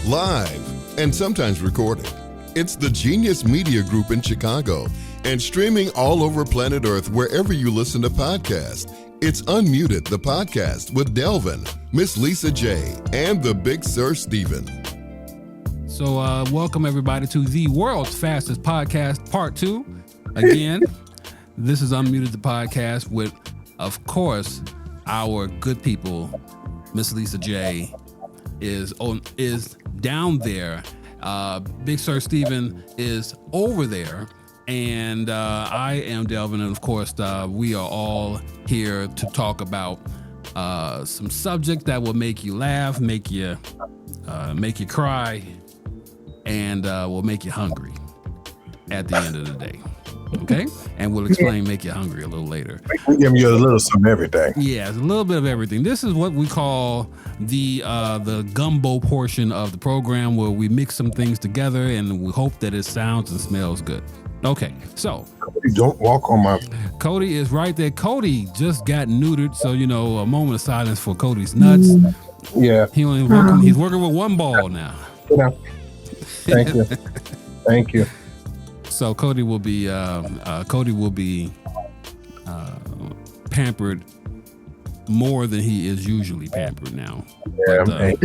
live, and sometimes recorded. It's the Genius Media Group in Chicago and streaming all over planet Earth wherever you listen to podcasts. It's Unmuted, the podcast with Delvin, Miss Lisa J, and the Big Sir Steven. So welcome everybody to the world's fastest podcast, part 2. Again, this is Unmuted, the podcast with, of course, our good people. Miss Lisa J is down there. Big Sir Steven is over there. And I am Delvin. And of course, we are all here to talk about some subject that will make you laugh, make you cry, and will make you hungry at the end of the day. Okay? And we'll explain make you hungry a little later. We give you a little some everything. Yeah, it's a little bit of everything. This is what we call the gumbo portion of the program, where we mix some things together and we hope that it sounds and smells good. Okay, so don't walk on my. Cody is right there. Cody just got neutered, so a moment of silence for Cody's nuts. Yeah, he's working with one ball now. Yeah. Thank you, thank you. So Cody will be pampered more than he is usually pampered now. Yeah, but,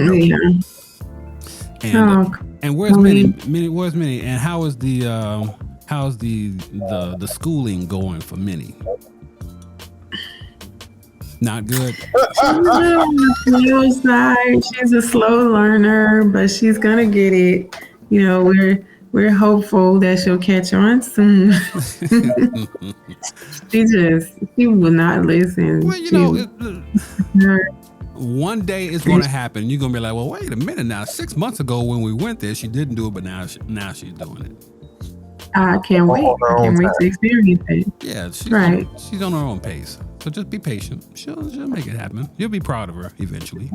and where's Minnie? Where's Minnie? And how is how's the schooling going for Minnie? Not good. She's a slow learner, but she's gonna get it. We're hopeful that she'll catch on soon. she will not listen. Well, one day it's going to happen. You're going to be like, well, wait a minute now. 6 months ago when we went there, she didn't do it, but now she's doing it. I can't wait. I can't wait to experience it. Yeah, she's on her own pace. So just be patient. She'll make it happen. You'll be proud of her eventually.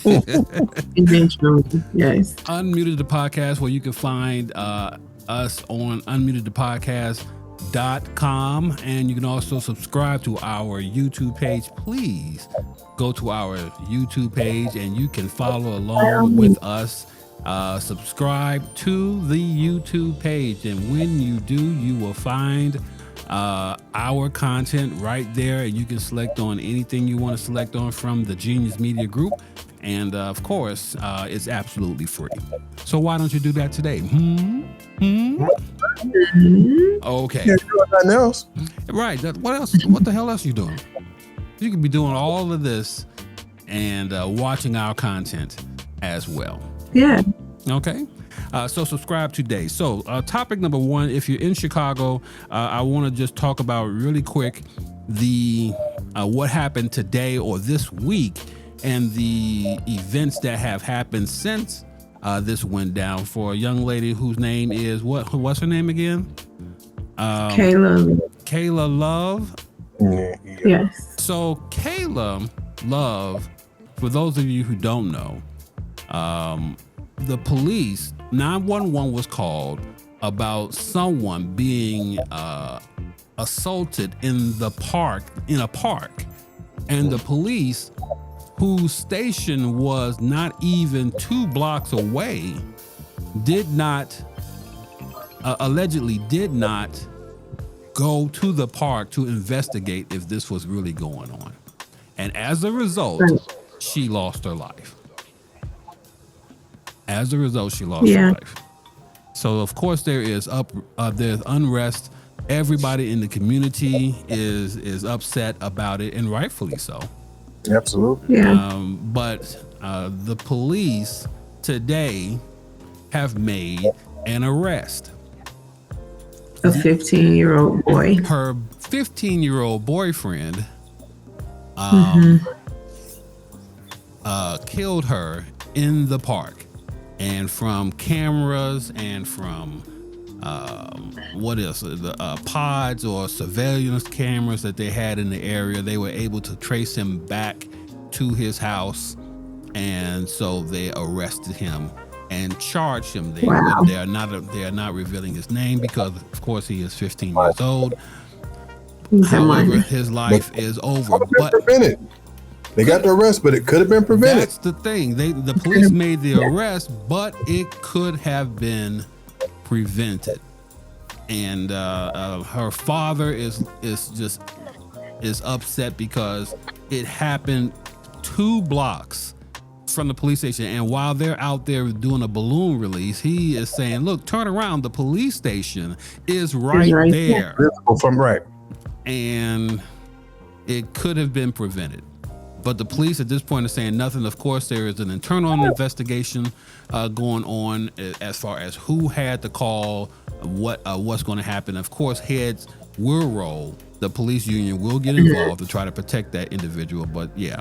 Eventually, yes. Unmuted the podcast, where you can find us on unmutedthepodcast.com, and you can also subscribe to our YouTube page. Please go to our YouTube page and you can follow along with us. Subscribe to the YouTube page, and when you do, you will find our content right there, and you can select on anything you want to select on from the Genius Media Group, and of course it's absolutely free. So why don't you do that today? Okay. Yeah, nothing else. Right. What else? What the hell else are you doing? You could be doing all of this and watching our content as well. Yeah. Okay. So subscribe today. So topic number 1, if you're in Chicago, I want to just talk about really quick the what happened today or this week and the events that have happened since this went down for a young lady whose name is what's her name again? Kayla Love. Yes. So Kayla Love, for those of you who don't know, the police, 911 was called about someone being assaulted in a park, and the police, whose station was not even 2 blocks away, allegedly did not go to the park to investigate if this was really going on, and as a result, she lost her life. As a result, she lost her life. So of course there's unrest. Everybody in the community is upset about it, and rightfully so. Absolutely. Yeah. But the police today have made an arrest. A 15-year-old boy. Her 15-year-old boyfriend killed her in the park. And from cameras and from pods or surveillance cameras that they had in the area, they were able to trace him back to his house, and so they arrested him and charged him there. Wow. They are not revealing his name because, of course, he is 15 years old. However, his life is over. They got the arrest, but it could have been prevented. That's the thing. The police made the arrest, but it could have been prevented. And her father is upset because it happened 2 blocks from the police station. And while they're out there doing a balloon release, he is saying, "Look, turn around. The police station is right there." From right. And it could have been prevented. But the police at this point are saying nothing. Of course, there is an internal investigation going on as far as who had the call, what's going to happen. Of course, heads will roll. The police union will get involved to try to protect that individual. But yeah,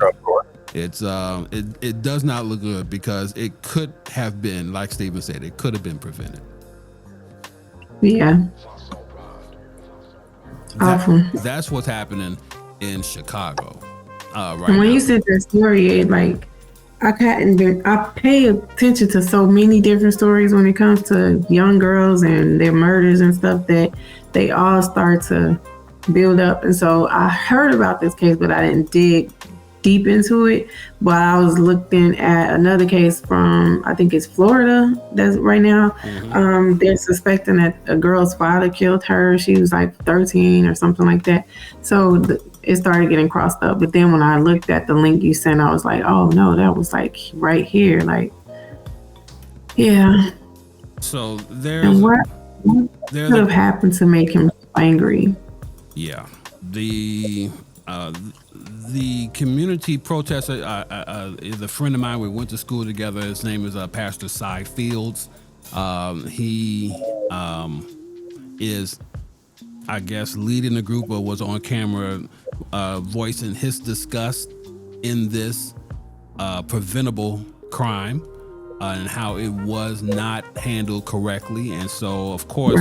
it's it does not look good because it could have been, like Steven said, it could have been prevented. Yeah. Awful. That's what's happening in Chicago right when now. you said that story, I pay attention to so many different stories when it comes to young girls and their murders and stuff that they all start to build up. And so I heard about this case, but I didn't dig deep into it. But I was looking at another case from, I think it's Florida, that's right now. They're suspecting that a girl's father killed her. She was like 13 or something like that. So it started getting crossed up. But then when I looked at the link you sent, I was like, oh no, that was like right here. Like, yeah. So what could have happened to make him angry? Yeah. The community protester is a friend of mine. We went to school together. His name is Pastor Cy Fields. He is, I guess, leading the group, or was on camera voicing his disgust in this preventable crime and how it was not handled correctly. And so, of course,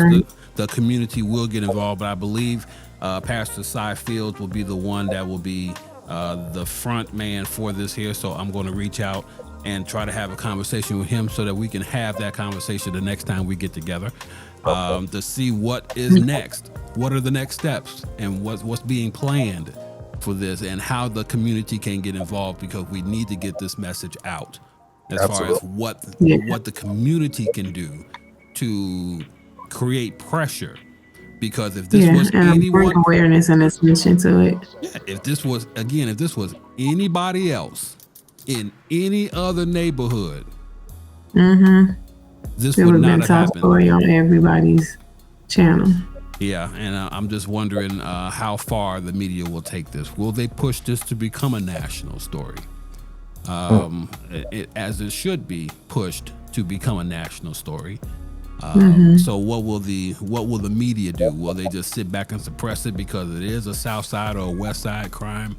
the community will get involved. But I believe Pastor Cy Fields will be the one that will be the front man for this here. So I'm going to reach out and try to have a conversation with him so that we can have that conversation the next time we get together to see what is next. What are the next steps and what's being planned for this and how the community can get involved, because we need to get this message out as far as what the community can do to create pressure. Because if this was anyone, awareness and attention to it. Yeah, if this was anybody else in any other neighborhood, this would not have happened. Story on everybody's channel. Yeah, and I'm just wondering how far the media will take this. Will they push this to become a national story, as it should be pushed to become a national story? So what will the media do? Will they just sit back and suppress it because it is a South Side or a West Side crime?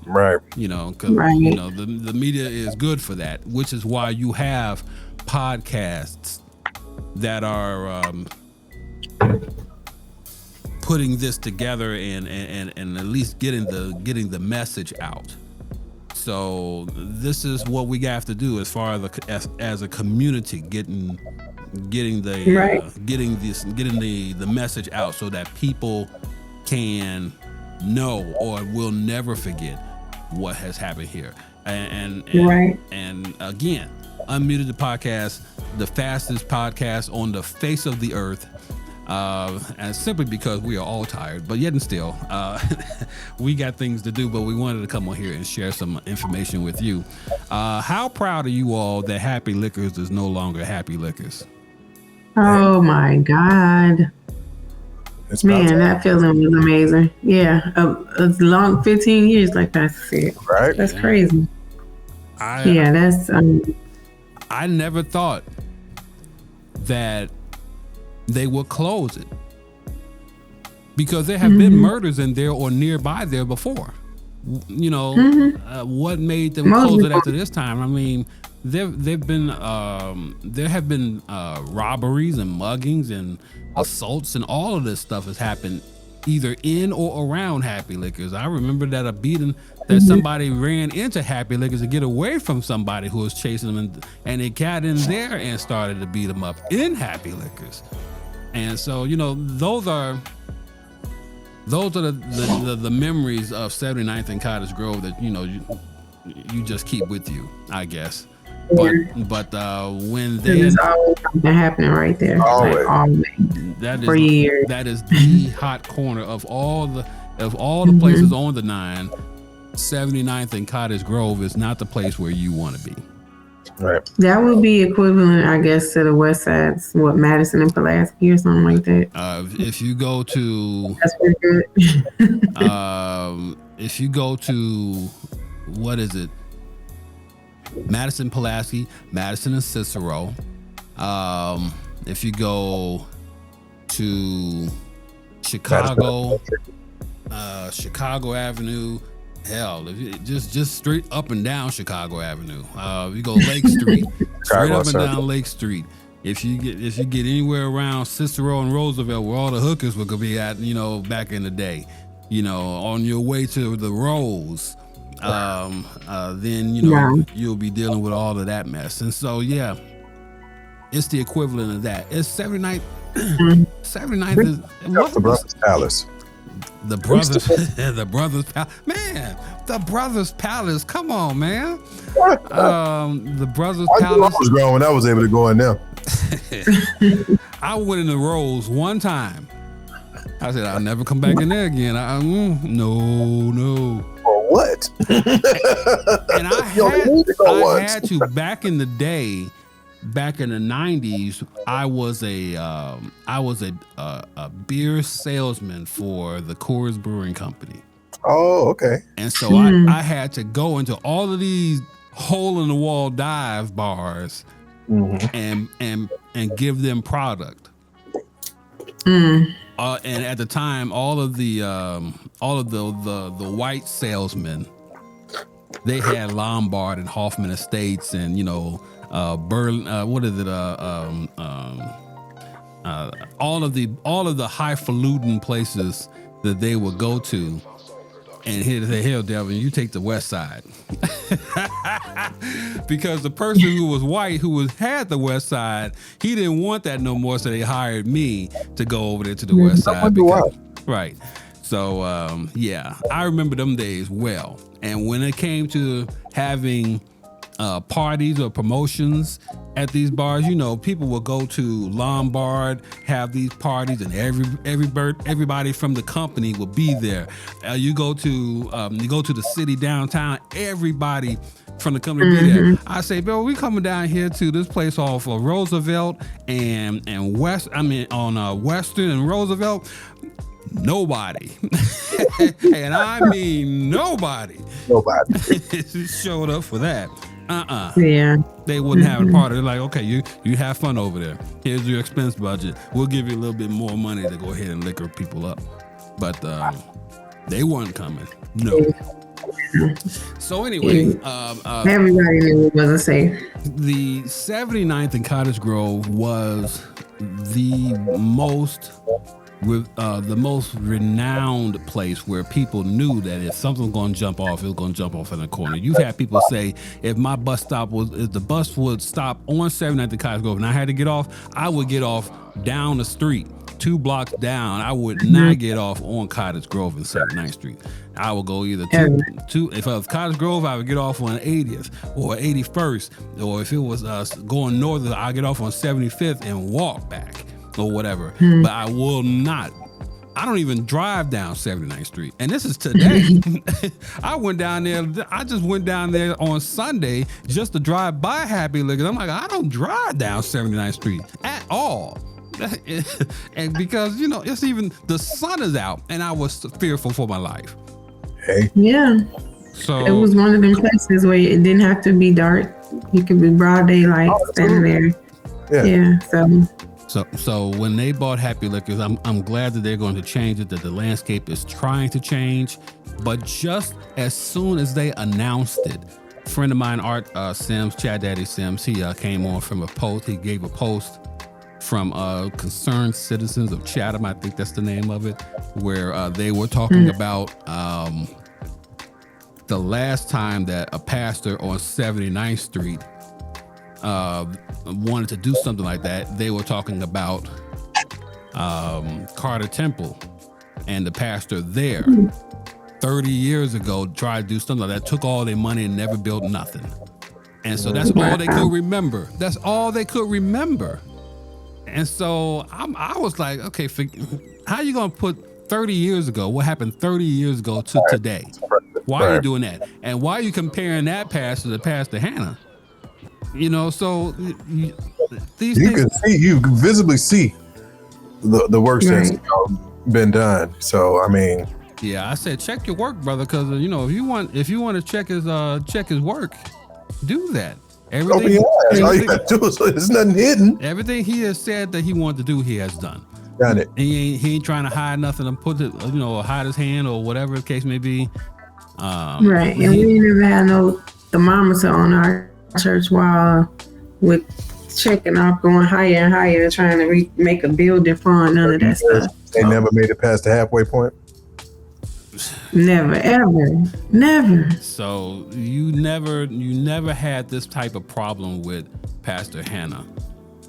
Right. You know, because you know the media is good for that, which is why you have podcasts that are putting this together and at least getting the message out. So this is what we have to do as far as a community, getting the message out so that people can know or will never forget what has happened here. And again, Unmuted the podcast, the fastest podcast on the face of the earth. And simply because we are all tired, but yet and still, we got things to do, but we wanted to come on here and share some information with you. How proud are you all that Happy Liquors is no longer Happy Liquors? Oh my God. Man, that feeling was amazing. Yeah, a long 15 years, like I said. Right. That's crazy. I never thought that they would close it, because there have been murders in there or nearby there before. You know, what made them close it after this time? I mean, there have been robberies and muggings and assaults, and all of this stuff has happened either in or around Happy Liquors. I remember that a beating that somebody ran into Happy Liquors to get away from somebody who was chasing them, and they got in there and started to beat them up in Happy Liquors. And so, you know, those are the memories of 79th and Cottage Grove that, you know, you just keep with you, I guess. Yeah. But when There's always something happening right there. Always. Like, always. that For is years. that is the hot corner of all the places on the 9. 79th and Cottage Grove is not the place where you want to be. Right. That would be equivalent, I guess, to the West Side's, what, Madison and Pulaski or something like that. If you go to That's pretty good. if you go to, what is it? Madison, Pulaski, Madison and Cicero. If you go to Chicago, Chicago Avenue, hell, if you, just straight up and down Chicago Avenue. You go Lake Street, straight up and down Lake Street. If you get anywhere around Cicero and Roosevelt, where all the hookers were gonna be at, back in the day, on your way to the Rose, then you'll be dealing with all of that mess. And so it's the equivalent of that. It's 79th. 79th is The Brothers Palace. the brothers. The Brothers Palace, man. The Brothers Palace. Come on, man. The Brothers I Palace. was grown when I was able to go in there. I went in the Rose one time. I said I'll never come back in there again. No. For what? And I had to back in the day, back in the 90s. I was a beer salesman for the Coors Brewing Company. Oh, okay. And so I had to go into all of these hole in the wall dive bars and give them product. And at the time, all of the white salesmen, they had Lombard and Hoffman Estates and Berlin. What is it? All of the highfalutin places that they would go to. And he'd say, hell, Devin, you take the West Side. Because the person who was white, who had the West Side, he didn't want that no more, so they hired me to go over there to the West Side. Right. So, I remember them days well. And when it came to having parties or promotions at these bars, people will go to Lombard, have these parties, and everybody from the company will be there. You go to the city downtown, everybody from the company will be there. I say, Bill, we coming down here to this place off of Roosevelt and on Western and Roosevelt. Nobody, and I mean nobody showed up for that. Yeah. They wouldn't have a party. They're like, okay, you have fun over there. Here's your expense budget. We'll give you a little bit more money to go ahead and liquor people up. But they weren't coming. No. So anyway, everybody knew it wasn't safe. The 79th and Cottage Grove was the most renowned place where people knew that if something was going to jump off, it was going to jump off in the corner. You've had people say, if the bus would stop on 79th and Cottage Grove and I had to get off, I would get off down the street, 2 blocks down. I would not get off on Cottage Grove and 79th Street. I would go either two. If it was Cottage Grove, I would get off on 80th or 81st, or if it was going north, I'd get off on 75th and walk back or whatever. But I will not. I don't even drive down 79th Street. And this is today. I just went down there on Sunday just to drive by Happy Liquors. I'm like, I don't drive down 79th Street at all. And because, it's even, the sun is out and I was fearful for my life. Hey. Yeah. So it was one of them places where it didn't have to be dark. You could be broad daylight standing there. Yeah. So when they bought Happy Liquors, I'm glad that they're going to change it, that the landscape is trying to change. But just as soon as they announced it, a friend of mine, Art Sims, Chat Daddy Sims, he came on from a post. He gave a post from Concerned Citizens of Chatham, I think that's the name of it, where they were talking about the last time that a pastor on 79th Street wanted to do something like that. They were talking about Carter Temple and the pastor there. 30 years ago tried to do something like that, took all their money and never built nothing. And so that's all they could remember. That's all they could remember. And so I was like, okay, how you going to put 30 years ago, what happened 30 years ago to today? Why are you doing that? And why are you comparing that pastor to Pastor Hannah? You know, so these things, you can visibly see the work that's been done. So, I mean. Yeah, I said, check your work, brother, because, you know, if you want to check his work, do that. Everything, all you got to do is, there's nothing hidden. Everything he has said that he wanted to do, he has done. Got it. He ain't trying to hide nothing and put it, you know, hide his hand or whatever the case may be. Right, and we never had no thermometer on our church while with checking off, going higher and higher, trying to make a building fund. None of that stuff. They never made it past the halfway point. Never, ever, never. So you never had this type of problem with Pastor Hannah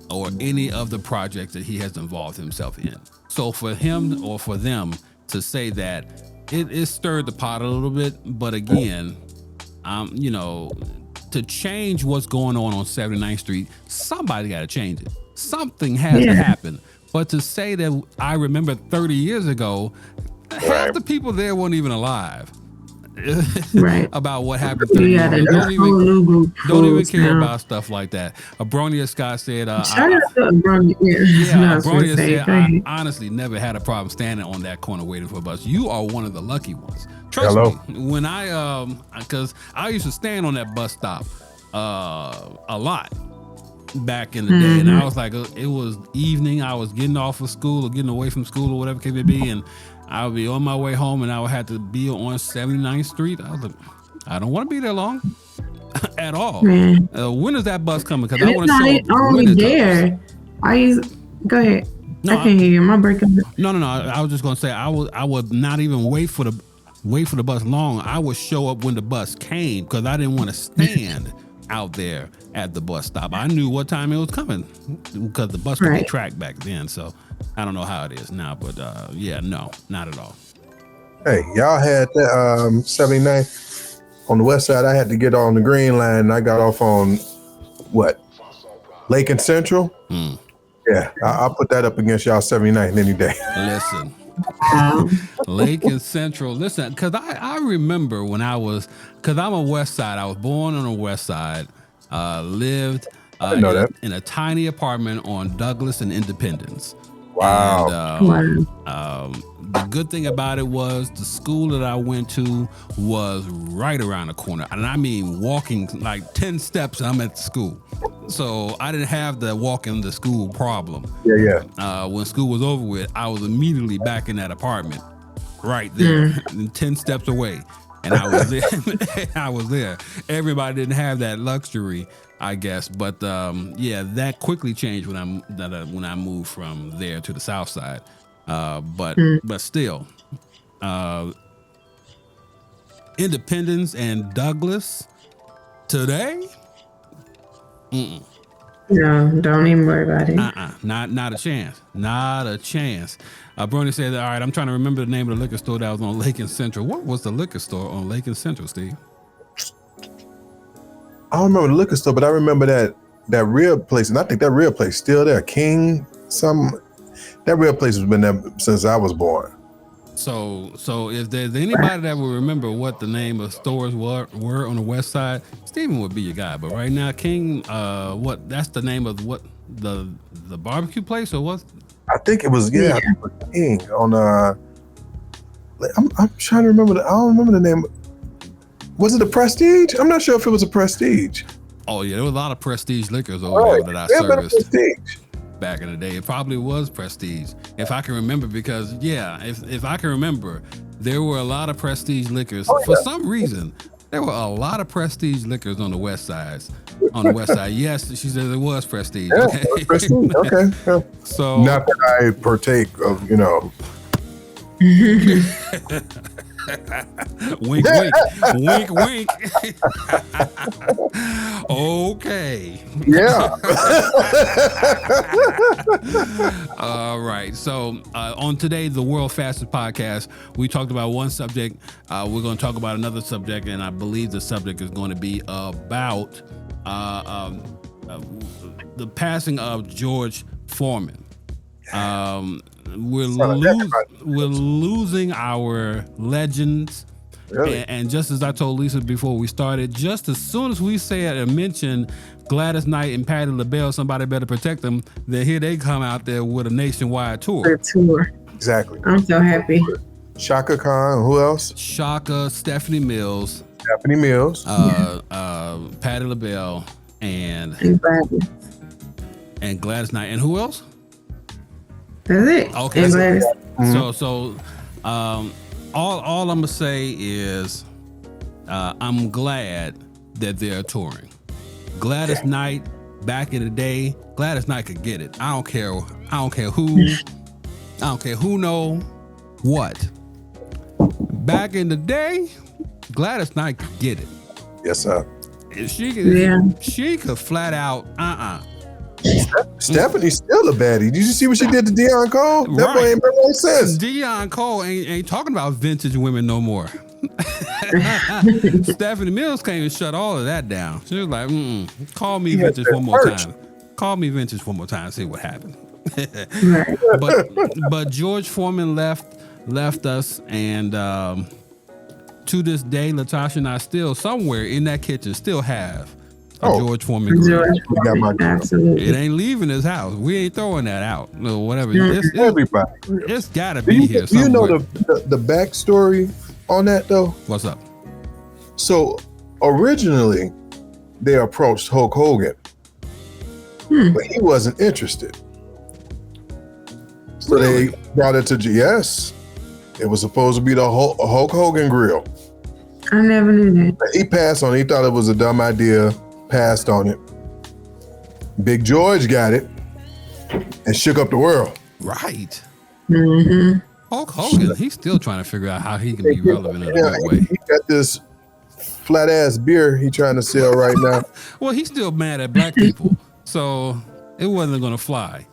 or any of the projects that he has involved himself in. So for him or for them to say that, it stirred the pot a little bit. But again, you know, to change what's going on 79th Street, somebody got to change it. Something has to happen. But to say that I remember 30 years ago, half the people there weren't even alive. About what happened. Don't even care about stuff like that. Abronia Scott said, shout out to Abronia. Abronia said, I honestly never had a problem standing on that corner waiting for a bus. You are one of the lucky ones. Trust me, when because I used to stand on that bus stop a lot back in the day, and I was like, it was evening, I was getting off of school or getting away from school or whatever it may be, and I would be on my way home and I would have to be on 79th Street. I was like, I don't want to be there long at all. When is that bus coming? Because I want to show up only there. Go ahead. No, I can't hear you. My breaking. No. I was just gonna say I would not even wait for the bus long. I would show up when the bus came because I didn't want to stand out there at the bus stop. I knew what time it was coming because the bus could be tracked back then. So I don't know how it is now, but no, not at all. Hey, y'all had that 79 on the west side. I had to get on the Green Line, and I got off on what? Lake and Central? Yeah, I'll put that up against y'all 79 any day. Listen, Lake and Central. Listen, because I remember when because I'm a west side. I was born on the west side, lived in a tiny apartment on Douglas and Independence. Wow. And, the good thing about it was the school that I went to was right around the corner. And I mean, walking like 10 steps, I'm at the school. So I didn't have the walking to school problem. When school was over with, I was immediately back in that apartment right there, 10 steps away. And I was there. I was there. Everybody didn't have that luxury, I guess, but that quickly changed when I moved from there to the south side. But still, Independence and Douglas today. No, don't even worry about it. Not a chance. Not a chance. Brony said, all right, I'm trying to remember the name of the liquor store that was on Lake and Central. What was the liquor store on Lake and Central, Steve? I don't remember the liquor store, but I remember that real place, and I think that real place still there. King, that real place has been there since I was born. So if there's anybody that will remember what the name of stores were on the west side, Steven would be your guy. But right now, King, that's the name of what the barbecue place or what? I think it was King on I'm trying to remember. I don't remember the name. Was it a Prestige? I'm not sure if it was a Prestige. Oh yeah, there was a lot of Prestige liquors over there that I serviced back in the day. It probably was Prestige, if I can remember, because if I can remember, there were a lot of Prestige liquors. For some reason, there were a lot of Prestige liquors on the west side. Yes, she said it was Prestige. Yeah, okay. Prestige. Okay. Yeah. So not that I partake of, Wink, wink, wink, wink. Okay. Yeah. All right. So on today, the World Fastest Podcast, we talked about one subject. We're going to talk about another subject, and I believe the subject is going to be about the passing of George Foreman. We're losing our legends. Really? And just as I told Lisa before we started, just as soon as we said and mentioned Gladys Knight and Patti LaBelle, somebody better protect them, then here they come out there with a nationwide tour. The tour. Exactly. I'm so happy. Shaka Khan. Who else? Shaka, Stephanie Mills, Stephanie Mills. Patti LaBelle, and Gladys Knight. And who else? That's it. Okay. And Gladys. So all I'm gonna say is I'm glad that they're touring. Gladys Knight, back in the day, Gladys Knight could get it. I don't care who know what. Back in the day, Gladys Knight could get it. Yes, sir. She could flat out Stephanie's still a baddie. Did you see what she did to Deion Cole? That Right. boy ain't been no sense. Deion Cole ain't talking about vintage women no more. Stephanie Mills came and shut all of that down. She was like, call me vintage one more time. Call me vintage one more time, see what happened. But George Foreman left us, and to this day, Latasha and I still somewhere in that kitchen still have a George Foreman grill. Absolutely. It ain't leaving his house. We ain't throwing that out. No, whatever. Everybody. It's gotta be here Do you somewhere. know the backstory on that though? What's up? So originally they approached Hulk Hogan, but he wasn't interested. So they brought it to yes. It was supposed to be the Hulk Hogan grill. I never knew that. He passed on it. He thought it was a dumb idea. Passed on it. Big George got it and shook up the world. Right. Mm-hmm. Hulk Hogan, he's still trying to figure out how he can be relevant in a good way. He got this flat ass beer he trying to sell right now. Well, he's still mad at black people, so it wasn't going to fly.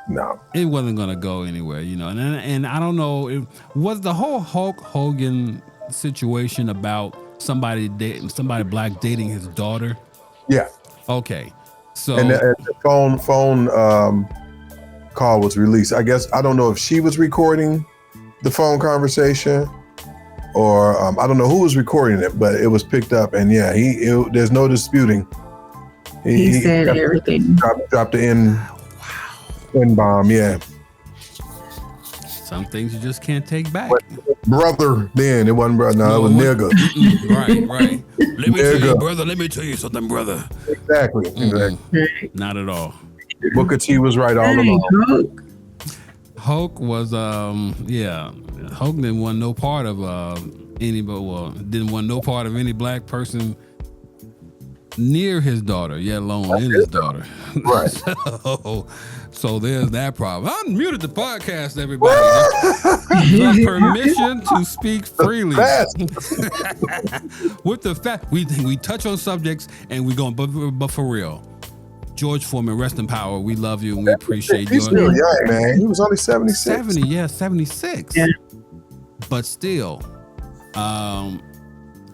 No, it wasn't going to go anywhere, And I don't know, was the whole Hulk Hogan situation about somebody black dating his daughter? Yeah. Okay. So and the phone call was released. I guess I don't know if she was recording the phone conversation or I don't know who was recording it, but it was picked up. And yeah, there's no disputing. He said everything. Dropped the N bomb. Yeah. Some things you just can't take back. But brother, then it wasn't brother. No, it was nigga. Right. Let me tell you, brother. Let me tell you something, brother. Exactly. Not at all. Booker T was right all along. Hulk was, Hulk didn't want no part of didn't want no part of any black person near his daughter, yet alone in his daughter. Right. So there's that problem. I muted the podcast, everybody. The permission to speak freely. With the fact we touch on subjects and we going, but for real, George Foreman, rest in power. We love you and we appreciate you. He's still young, man. He was only 76. 76. Yeah. But still,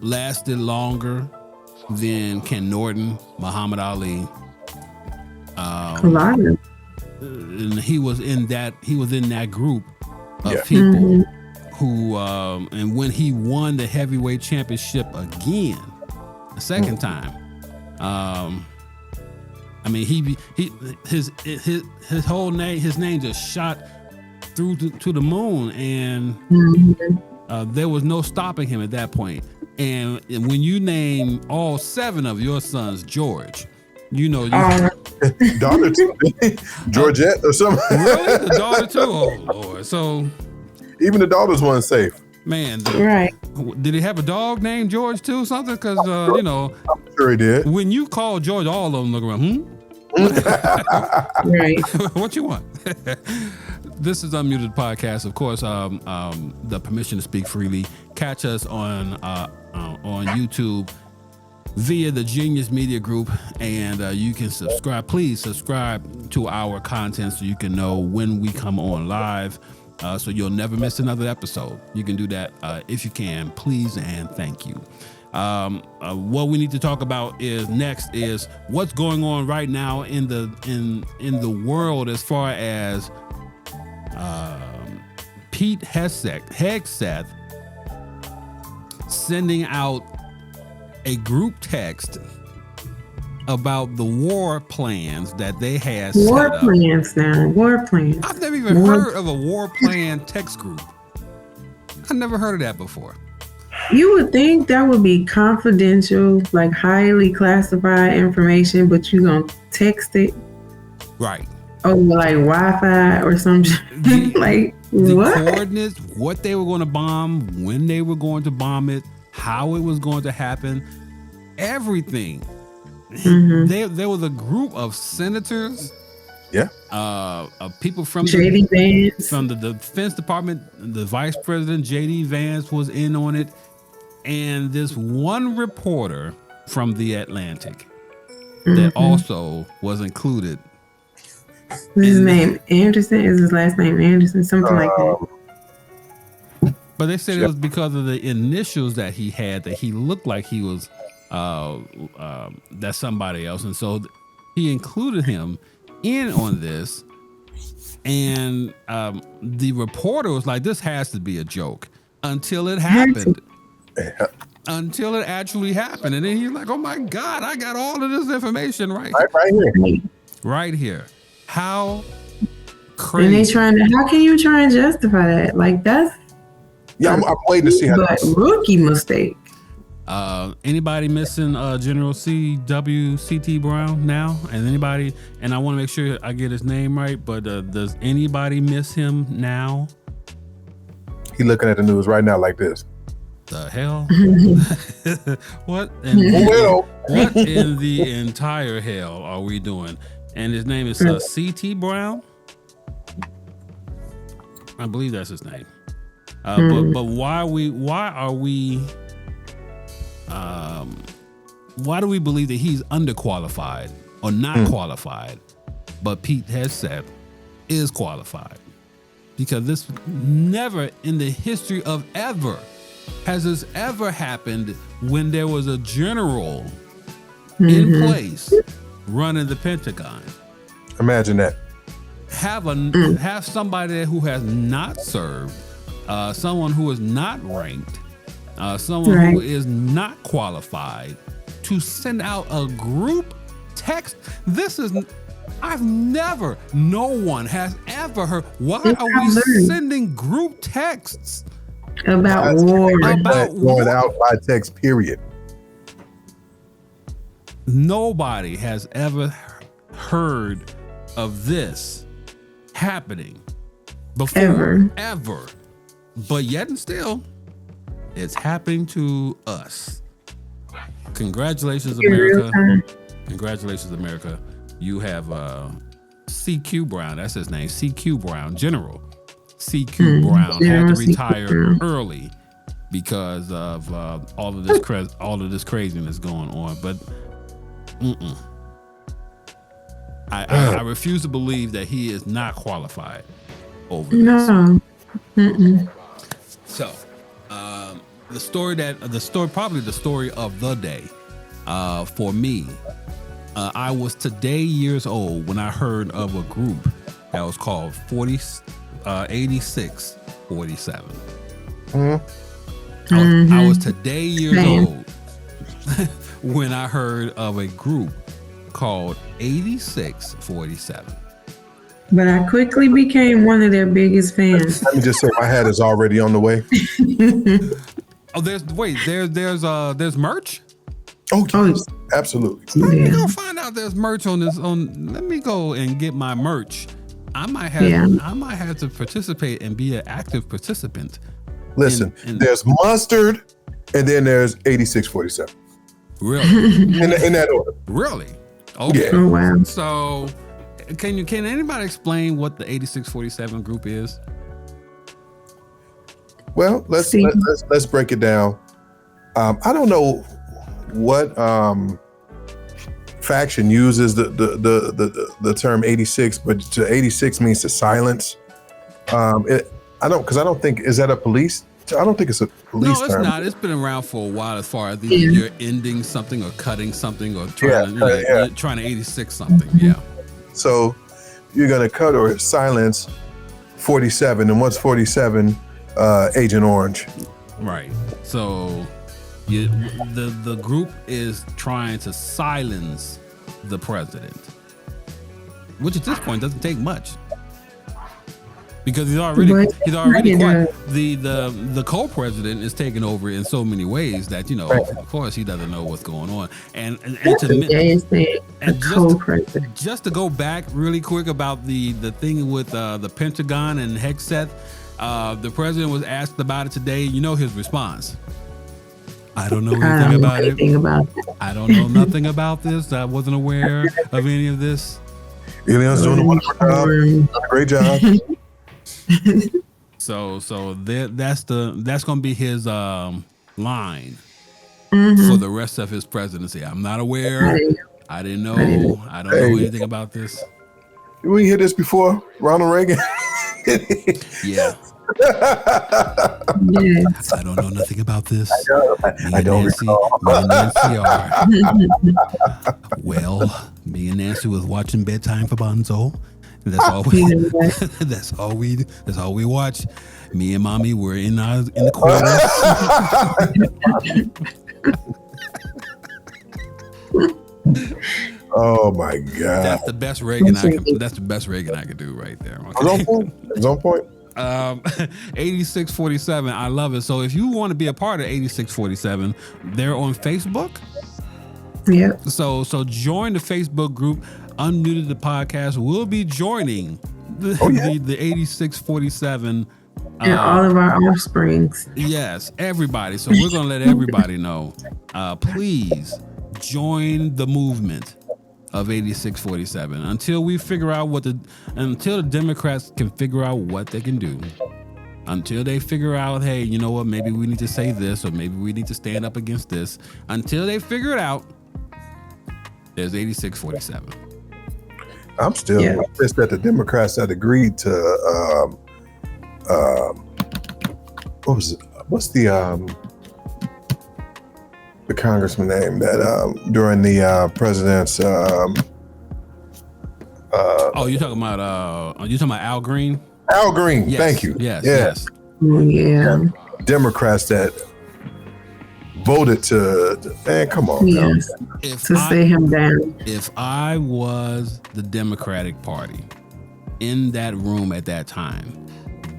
lasted longer than Ken Norton, Muhammad Ali. And he was in that group of people who, and when he won the heavyweight championship again, the second time, I mean, his whole name, his name just shot through to the moon, and there was no stopping him at that point. And when you name all 7 of your sons George, daughter too, Georgette or something. Really, the daughter too? Oh Lord! So even the daughters weren't safe. Man, right? Did he have a dog named George too? Something? Because I'm sure he did. When you call George, all of them look around. Right. What you want? This is Unmuted Podcast. Of course, the permission to speak freely. Catch us on YouTube via the Genius Media Group, and you can subscribe. Please subscribe to our content so you can know when we come on live, so you'll never miss another episode. You can do that if you can, please and thank you. What we need to talk about is what's going on right now in the world as far as Pete Hegseth sending out a group text about the war plans that they had set up. War plans. I've never even heard of a war plan text group. I've never heard of that before. You would think that would be confidential, like highly classified information, but you gonna text it, right? Oh, like Wi-Fi or something. Like the what? Coordinates, what they were going to bomb, when they were going to bomb it, how it was going to happen, everything. Mm-hmm. There was a group of senators. Yeah. People from JD Vance, from the Defense Department. The Vice President JD Vance was in on it, and this one reporter from The Atlantic that also was included. His name Anderson. Is his last name Anderson? Something like that. But they said it was because of the initials that he had, that he looked like he was that's somebody else, and so he included him in on this. And the reporter was like, "This has to be a joke," until it happened. Until it actually happened, and then he's like, "Oh my God, I got all of this information right here, right here." How crazy! And they trying to. How can you try and justify that? Like that's. Yeah, I'm waiting to see how. But rookie mistake. Anybody missing General C.W.C.T. Brown now? And anybody? And I want to make sure I get his name right. But does anybody miss him now? He looking at the news right now like this. The hell? What in the entire hell are we doing? And his name is C.T. Brown. I believe that's his name. But why do we believe that he's underqualified or not qualified, but Pete Hegseth is qualified? Because this never in the history of ever has this ever happened when there was a general in place running the Pentagon. Imagine that. Have somebody who has not served, someone who is not ranked, someone who is not qualified to send out a group text. No one has ever heard. Why are we sending group texts about war? Going out by text, period. Nobody has ever heard of this happening before, ever. But yet and still, it's happening to us. Congratulations, America. Congratulations, America. You have CQ Brown. That's his name. CQ Brown, General CQ Brown had to retire early because of all of this craziness going on. But I refuse to believe that he is not qualified over this. No. So, the story of the day, for me, I was today years old when I heard of a group that was called 8647. I was today years old when I heard of a group called 8647. But I quickly became one of their biggest fans. Let me just say, my hat is already on the way. There's merch. Oh, yes, absolutely. Let me go find out there's merch on this. Let me go and get my merch. I might have to participate and be an active participant. Listen, there's mustard, and then there's 8647. Really? in that order. Really? Okay. Yeah. Oh wow. So Can anybody explain what the 8647 group is? Well, let's break it down. I don't know what faction uses the term 86, but to 86 means to silence. I don't think, is that a police? I don't think it's a police term. No, it's not. It's been around for a while as far as either you're ending something or cutting something or trying you're trying to 86 something. Yeah. So you're going to cut or silence 47. And what's 47? Agent Orange. Right. So the group is trying to silence the president, which at this point doesn't take much. Because he's already quite the co-president is taking over in so many ways that of course he doesn't know what's going on. And just to go back really quick about the thing with the Pentagon and Hegseth, the president was asked about it today. His response: I don't know anything about it. I don't know nothing about this. I wasn't aware of any of this. Elion's doing a wonderful job. Great job. So that's going to be his line for the rest of his presidency. I'm not aware. I didn't know. I don't know anything about this. We hear this before, Ronald Reagan. Yeah. Yes. I don't know nothing about this. I don't recall. Me and Nancy are. Well, me and Nancy was watching Bedtime for Bonzo. That's all we watch. Me and Mommy were in the corner. Oh my God! That's the best Reagan I could do right there. Okay? It's on point. 8647. I love it. So if you want to be a part of 8647, they're on Facebook. Yeah. So join the Facebook group. Unmuted the podcast. We'll be joining the 8647 and all of our offsprings. Yes, everybody. So we're gonna let everybody know. Please join the movement of 8647 until we figure out until the Democrats can figure out what they can do. Until they figure out, hey, you know what? Maybe we need to say this, or maybe we need to stand up against this. Until they figure it out, there's 8647. I'm still pissed that the Democrats had agreed to what was it? What's the congressman name that during the president's you're talking about Al Green? Al Green, yes. Thank you. Yes. Yeah. Democrats that voted to man, come on. Yes. Stay him down. If I was the Democratic Party in that room at that time,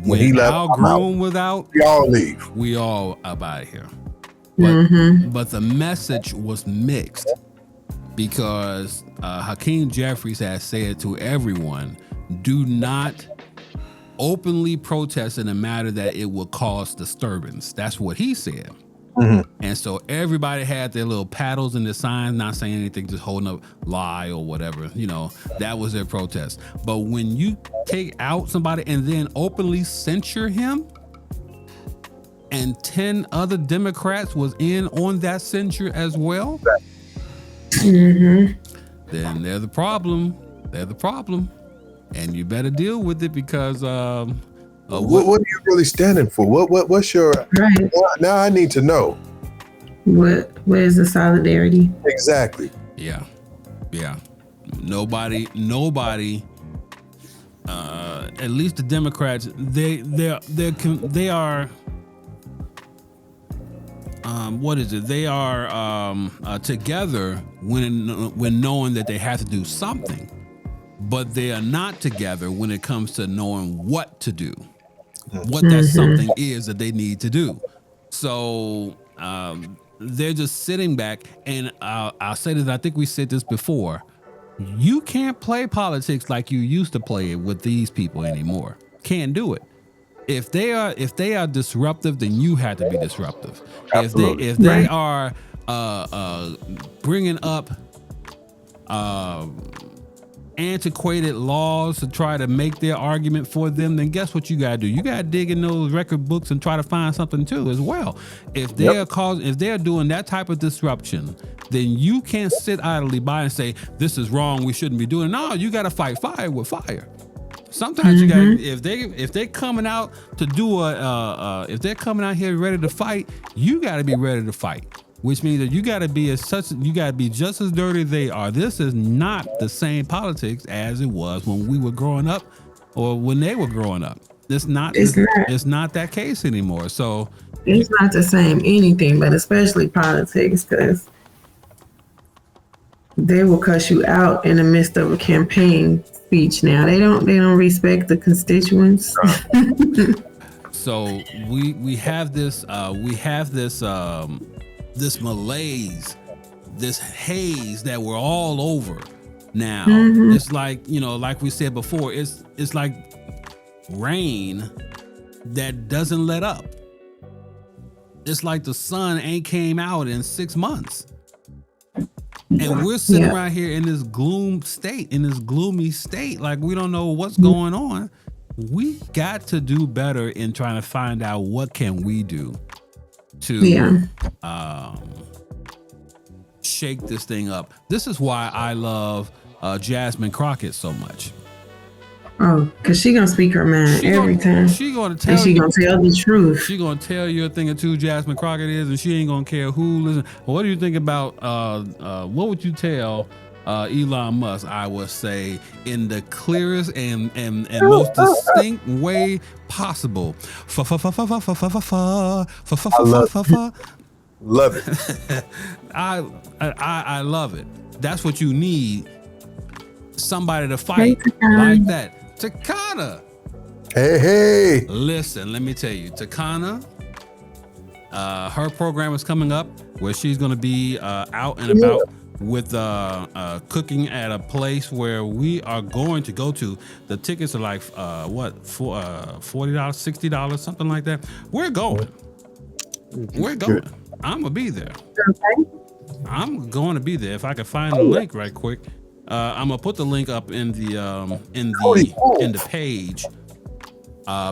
when Al Green was out, we all leave. We all up out of here. But the message was mixed because Hakeem Jeffries has said to everyone, do not openly protest in a matter that it will cause disturbance. That's what he said. And so everybody had their little paddles and their signs, not saying anything, just holding up lie or whatever. That was their protest. But when you take out somebody and then openly censure him, and 10 other Democrats was in on that censure as well, then they're the problem. They're the problem. And you better deal with it because what are you really standing for? What's your right? Now I need to know. Where's the solidarity? Exactly. Yeah. Nobody. At least the Democrats, they are. What is it? They are together when knowing that they have to do something, but they are not together when it comes to knowing what to do. What that something is that they need to do. So they're just sitting back, and I'll say this, I think we said this before, you can't play politics like you used to play it with these people anymore. Can't do it. If they are disruptive, then you have to be disruptive. Absolutely. If they are bringing up antiquated laws to try to make their argument for them, then guess what you gotta do? You gotta dig in those record books and try to find something too as well. If they're doing that type of disruption, then you can't sit idly by and say this is wrong, we shouldn't be doing it. No, you gotta fight fire with fire. Sometimes you gotta, if they're coming out to do if they're coming out here ready to fight, you gotta be ready to fight. Which means that you gotta be just as dirty as they are. This is not the same politics as it was when we were growing up or when they were growing up. It's not that case anymore. So it's not the same anything, but especially politics, because they will cuss you out in the midst of a campaign speech. Now they don't respect the constituents. So we have this this malaise, this haze that we're all over now. It's like, like we said before, it's like rain that doesn't let up. It's like the sun ain't came out in 6 months. And we're sitting around here in this gloomy state, like we don't know what's going on. We got to do better in trying to find out what can we do to shake this thing up. This is why I love Jasmine Crockett so much. Oh, because she gonna speak her mind every time. She gonna tell and she gonna tell the truth. She gonna tell you a thing or two, Jasmine Crockett is, and she ain't gonna care who listen. What do you think about what would you tell Elon Musk? I would say in the clearest and most distinct way possible. Love it. I love it. That's what you need. Somebody to fight like that. Takana. Hey. Listen, let me tell you, Takana, her program is coming up where she's going to be out and about with cooking at a place where we are going to go to. The tickets are like $40, $60, something like that. We're going. I'm gonna be there. Okay. I'm going to be there. If I can find the link right quick, I'm gonna put the link up in the page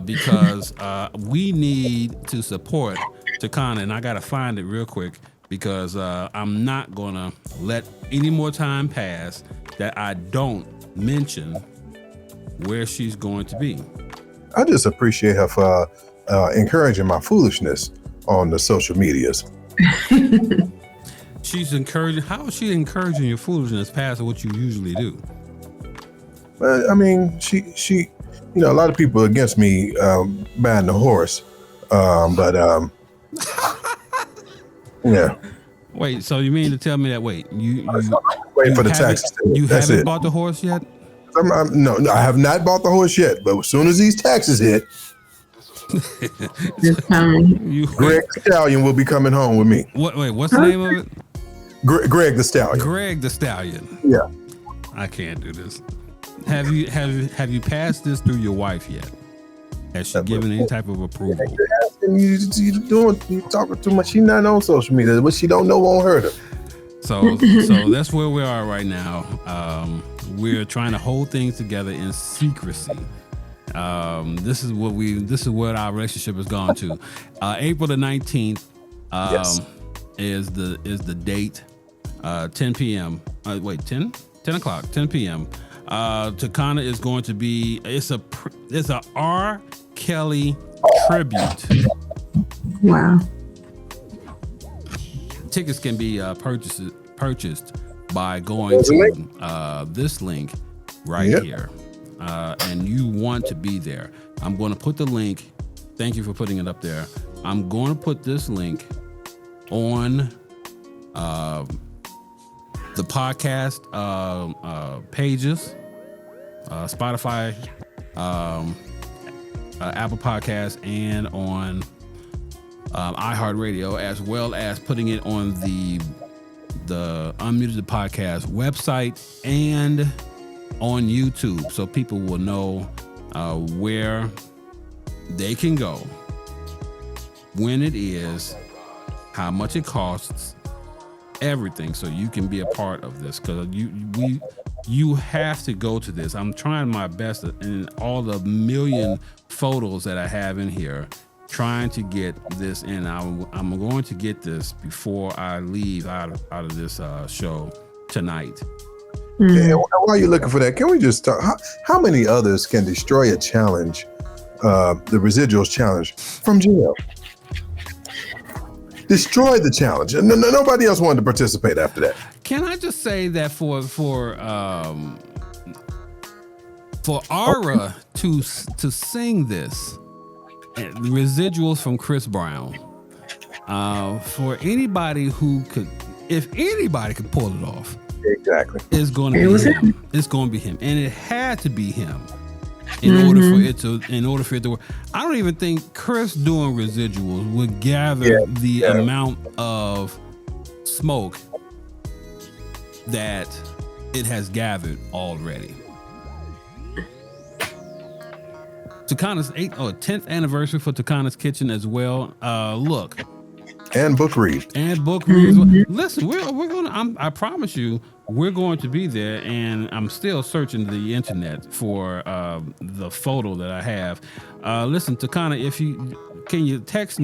because we need to support Takana, and I gotta find it real quick because I'm not gonna let any more time pass that I don't mention where she's going to be. I just appreciate her for encouraging my foolishness on the social medias. She's encouraging. How is she encouraging your foolishness past what you usually do? I mean, she, a lot of people against me buying the horse, but yeah. Wait, so you mean to tell me that? You waiting for the taxes. You haven't bought the horse yet? No, I have not bought the horse yet. But as soon as these taxes hit, Greg the Stallion will be coming home with me. What's the name of it? Greg the Stallion. Greg the Stallion. Yeah. I can't do this. Have you passed this through your wife yet? Has she given any type of approval? You talking too much. She's not on social media. What she don't know won't hurt her. So that's where we are right now. We're trying to hold things together in secrecy. This is what our relationship has gone to. April the 19th is the date. 10 p.m. 10 o'clock, 10 p.m. Takana is going to be. It's a R. Kelly tribute. Wow. Tickets can be purchased by going to this link right here. And you want to be there. I'm going to put the link. Thank you for putting it up there. I'm going to put this link on the podcast pages, Spotify, Apple Podcasts, and on iHeartRadio, as well as putting it on the Unmuted the Podcast website and on YouTube, so people will know where they can go, when it is, how much it costs, everything so you can be a part of this, because you have to go to this. I'm trying my best in all the million photos that I have in here, trying to get this in. I'm going to get this before I leave out of this show tonight. Yeah, while you're looking for that, can we just talk? How many others can destroy a challenge, the residuals challenge, from jail? Destroy the challenge. Nobody else wanted to participate after that. Can I just say that for Aura to sing this, residuals from Chris Brown, for anybody who could, if anybody could pull it off, exactly, it's going to be him. It's going to be him, and it had to be him in order for it to work. I don't even think Chris doing residuals would gather the amount of smoke that it has gathered already. Takana's 10th anniversary for Takana's Kitchen as well. Look. And book read. As well. Listen, we're gonna. I promise you, we're going to be there, and I'm still searching the internet for the photo that I have. Listen, Takana, if you can text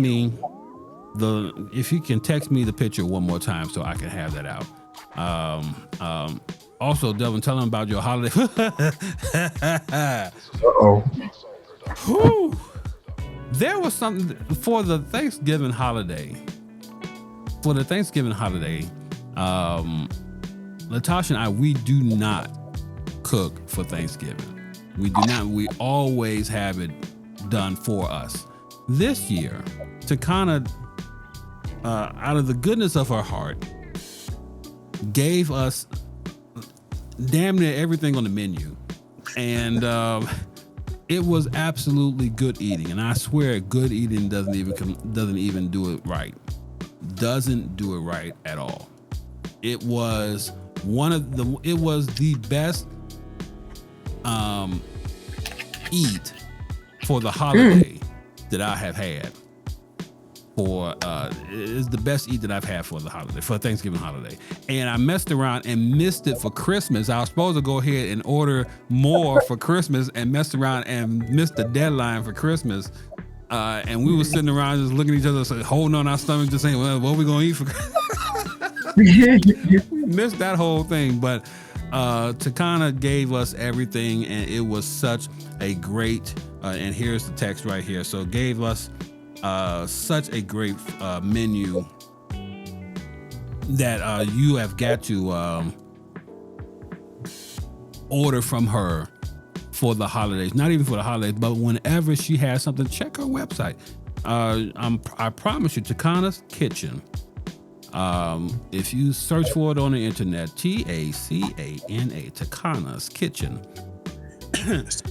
me the picture one more time so I can have that out. Also, Devin, tell them about your holiday. Whew. There was something for the Thanksgiving holiday. Latasha and I, we do not cook for Thanksgiving. We do not. We always have it done for us. This year, Takana, out of the goodness of her heart, gave us damn near everything on the menu, and it was absolutely good eating. And I swear, good eating doesn't even do it right. Doesn't do it right at all. It was the best eat for the holiday that I have had. It's the best eat that I've had for the holiday, for Thanksgiving holiday. And I messed around and missed it for Christmas. I was supposed to go ahead and order more for Christmas and messed around and missed the deadline for Christmas. And we were sitting around just looking at each other, holding on our stomachs, just saying, well, what are we going to eat for Christmas? Missed that whole thing. But Takana gave us everything, and it was such a great, and here's the text right here. So gave us such a great menu that you have got to order from her for the holidays. Not even for the holidays, but whenever she has something, check her website. I promise you, Takana's Kitchen. If you search for it on the internet, Tacana, Takana's Kitchen.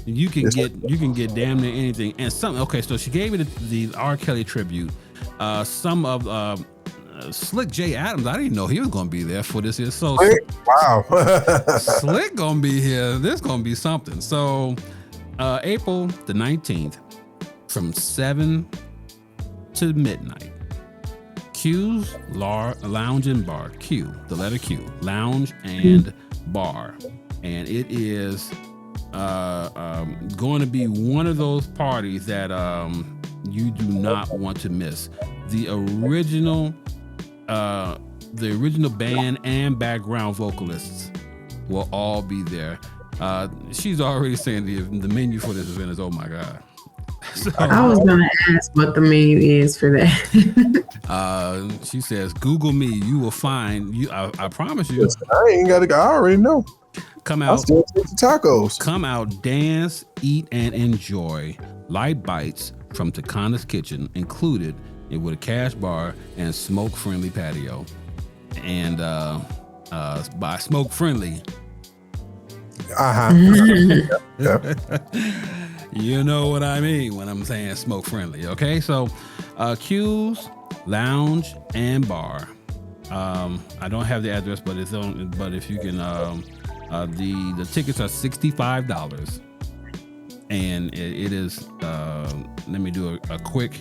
you can get damn near anything. And so she gave me the R. Kelly tribute. Some of Slick J. Adams, I didn't know he was gonna be there for this here. So wow. Slick gonna be here. This gonna be something. So April the 19th from 7 to midnight. Q's Lounge and Bar. Q, the letter Q, Lounge and Bar. And it is going to be one of those parties that you do not want to miss. The original band and background vocalists will all be there. She's already saying the menu for this event is, oh my God. So, I was gonna ask what the menu is for that. She says, Google me, you will find you. I promise you. I ain't gotta go. I already know. Come out. I'll still take the tacos. Come out, dance, eat, and enjoy. Light bites from Takana's Kitchen included with a cash bar and smoke-friendly patio. And by smoke-friendly, you know what I mean when I'm saying smoke-friendly. Okay, so Q's Lounge and Bar. I don't have the address, but it's on. But if you can, the tickets are $65, and it is. Let me do a quick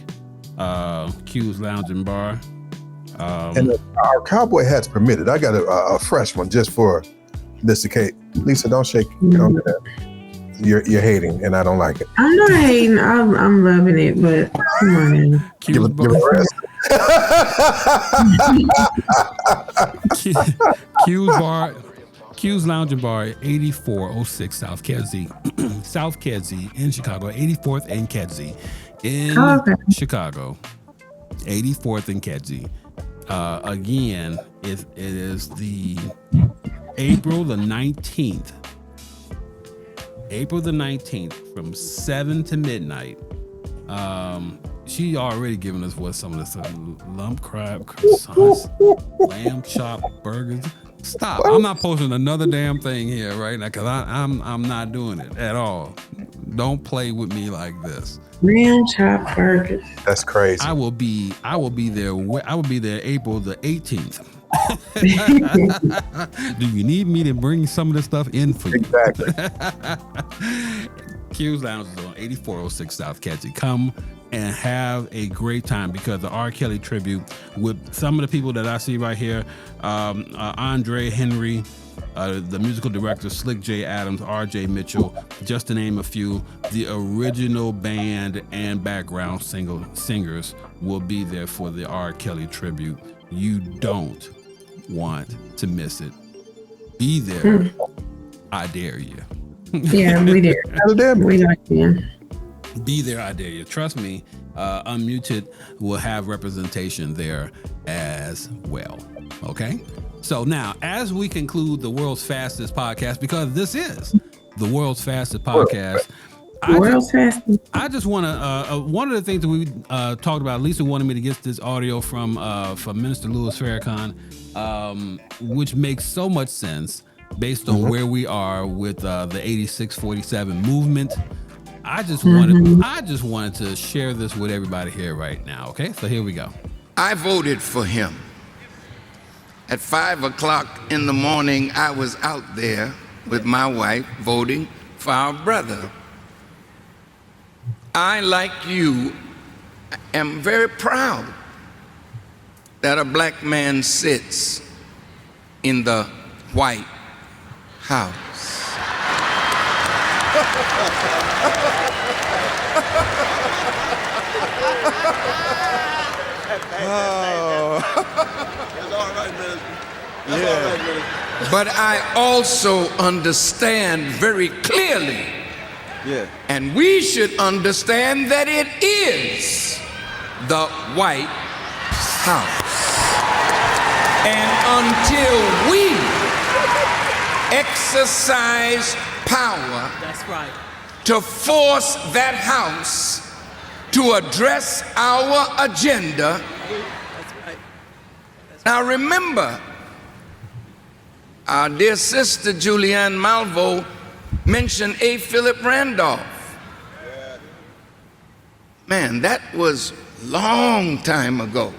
Q's Lounge and Bar. And our cowboy hat's permitted. I got a fresh one just for this occasion. Lisa, don't shake. Don't do that. You're hating, and I don't like it. I'm not hating. I'm loving it, but come on, man. Give it a rest. Q's Lounge and Bar, 8406 South Kedzie, South Kedzie in Chicago, 84th and Kedzie in Chicago, 84th and Kedzie. Again, it is the April the 19th. April the 19th from 7 to midnight. She already given us what some of this lump crab croissants, lamb chop burgers. Stop! I'm not posting another damn thing here right now because I'm not doing it at all. Don't play with me like this. Lamb chop burgers. That's crazy. I will be there. I will be there April the 18th. Do you need me to bring some of this stuff in for you? Exactly. Q's Lounge is on 8406 South Kedzie. Come and have a great time because the R. Kelly tribute with some of the people that I see right here, Andre Henry, the musical director, Slick J. Adams, R.J. Mitchell, just to name a few. The original band and background singers will be there for the R. Kelly tribute. You don't want to miss it. Be there. I dare you. Yeah, we dare. We like you. Be there, I dare you. Trust me, Unmuted will have representation there as well. Okay? So now, as we conclude the world's fastest podcast, because this is the world's fastest podcast, I just want to, one of the things that we talked about, Lisa wanted me to get this audio from Minister Louis Farrakhan, which makes so much sense based on where we are with the 8647 movement. I just wanted to share this with everybody here right now. Okay, so here we go. I voted for him. At 5 o'clock in the morning, I was out there with my wife voting for our brother. I, like you, am very proud that a black man sits in the White House. But I also understand very clearly, and we should understand that it is the White House. And until we exercise power to force that house to address our agenda. Now remember, our dear sister Julianne Malvo mentioned A. Philip Randolph. Man, that was long time ago.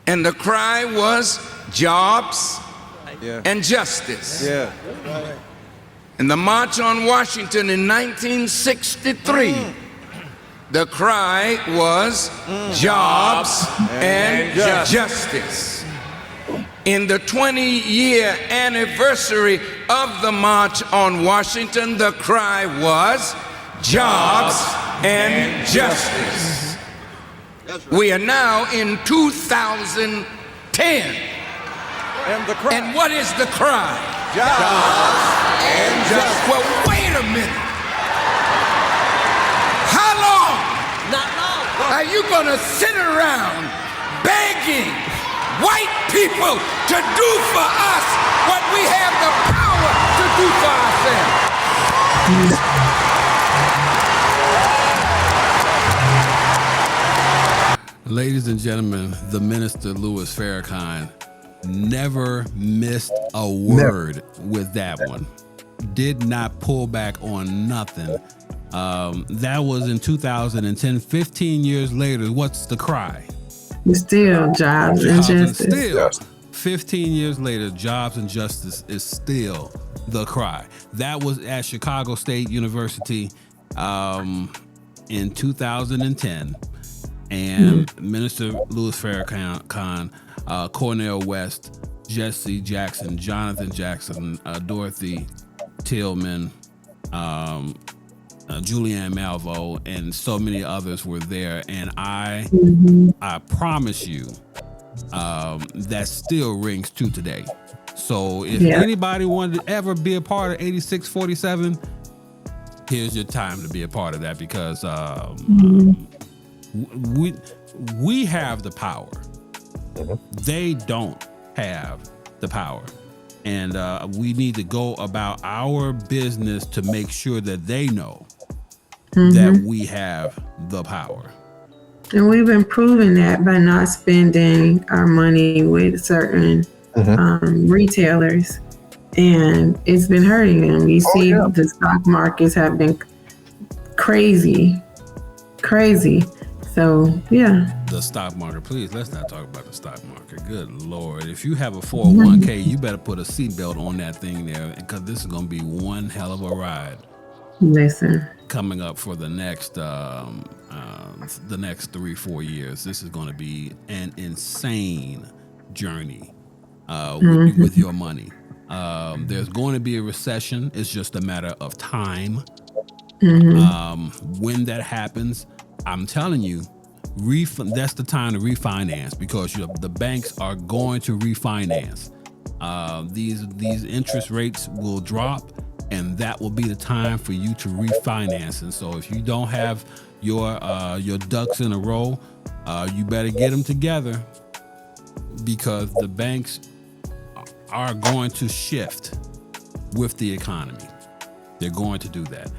And the cry was jobs and justice. In the March on Washington in 1963, the cry was jobs and justice. In the 20-year anniversary of the March on Washington, the cry was jobs and justice. We are now in 2010. And what is the cry? Jobs and justice. Well, wait a minute. How long? Not long. Are you going to sit around begging white people to do for us what we have the power to do for ourselves? Ladies and gentlemen, the Minister Louis Farrakhan never missed a word with that one. Did not pull back on nothing. That was in 2010. 15 years later, what's the cry? Still jobs and justice. Still, 15 years later, jobs and justice is still the cry. That was at Chicago State University in 2010. and Minister Louis Farrakhan, Cornel West, Jesse Jackson, Jonathan Jackson, Dorothy Tillman, Julianne Malvo, and so many others were there. And I promise you, that still rings true today. So if anybody wanted to ever be a part of 8647, here's your time to be a part of that, because we have the power. They don't have the power. And we need to go about our business to make sure that they know that we have the power. And we've been proving that by not spending our money with certain retailers. And it's been hurting them. You see, the stock markets have been crazy. So, yeah. The stock market, please, let's not talk about the stock market. Good Lord. If you have a 401k, you better put a seatbelt on that thing there, because this is going to be one hell of a ride. Listen. Coming up for the next 3-4 years. This is going to be an insane journey with your money. There's going to be a recession. It's just a matter of time. When that happens, I'm telling you, that's the time to refinance, because the banks are going to refinance. These interest rates will drop, and that will be the time for you to refinance. And so if you don't have your ducks in a row, you better get them together, because the banks are going to shift with the economy. They're going to do that.